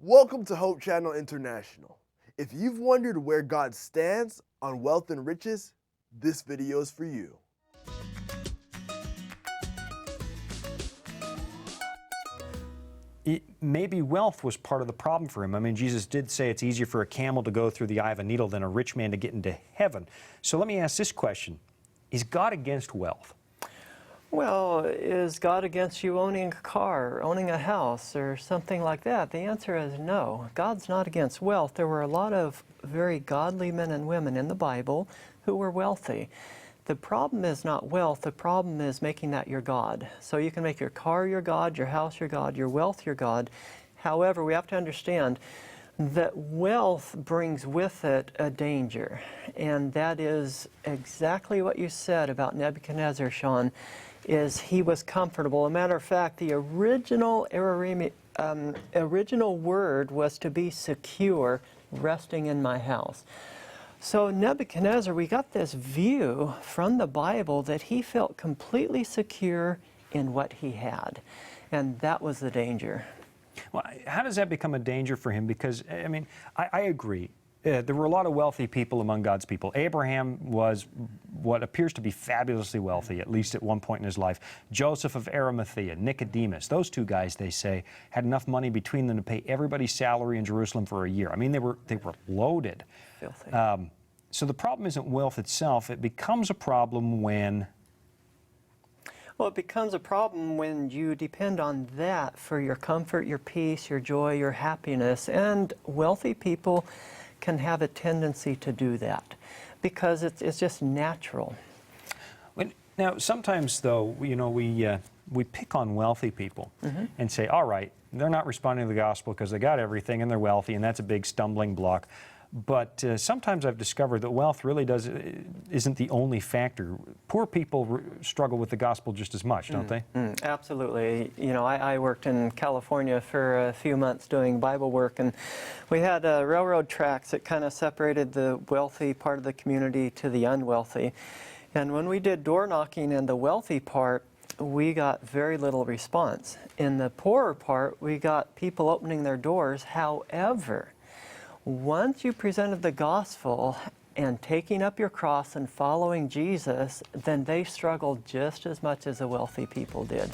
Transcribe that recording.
Welcome to Hope Channel International. If you've wondered where God stands on wealth and riches, this video is for you. Maybe wealth was part of the problem for him. I mean, Jesus did say it's easier for a camel to go through the eye of a needle than a rich man to get into heaven. So let me ask this question. Is God against wealth? Well, is God against you owning a car, owning a house, or something like that? The answer is no. God's not against wealth. There were a lot of very godly men and women in the Bible who were wealthy. The problem is not wealth. The problem is making that your God. So you can make your car your God, your house your God, your wealth your God. However, we have to understand that wealth brings with it a danger. And that is exactly what you said about Nebuchadnezzar, Sean, is he was comfortable. A matter of fact, the original word was to be secure, resting in my house. So Nebuchadnezzar, we got this view from the Bible that he felt completely secure in what he had. And that was the danger. Well, how does that become a danger for him? Because, I mean, I agree. There were a lot of wealthy people among God's people. Abraham was what appears to be fabulously wealthy, at least at one point in his life. Joseph of Arimathea, Nicodemus, those two guys, they say, had enough money between them to pay everybody's salary in Jerusalem for a year. I mean, they were loaded. Filthy. So the problem isn't wealth itself. It becomes a problem when... Well, it becomes a problem when you depend on that for your comfort, your peace, your joy, your happiness. And wealthy people can have a tendency to do that because it's just natural. Now, sometimes, though, you know, we pick on wealthy people and say, all right, they're not responding to the gospel because they got everything and they're wealthy, and that's a big stumbling block. But sometimes I've discovered that wealth really isn't the only factor. Poor people struggle with the gospel just as much, don't they? Absolutely. You know, I worked in California for a few months doing Bible work, and we had railroad tracks that kind of separated the wealthy part of the community to the unwealthy. And when we did door knocking in the wealthy part, we got very little response. In the poorer part, we got people opening their doors. However, once you presented the gospel and taking up your cross and following Jesus, then they struggled just as much as the wealthy people did.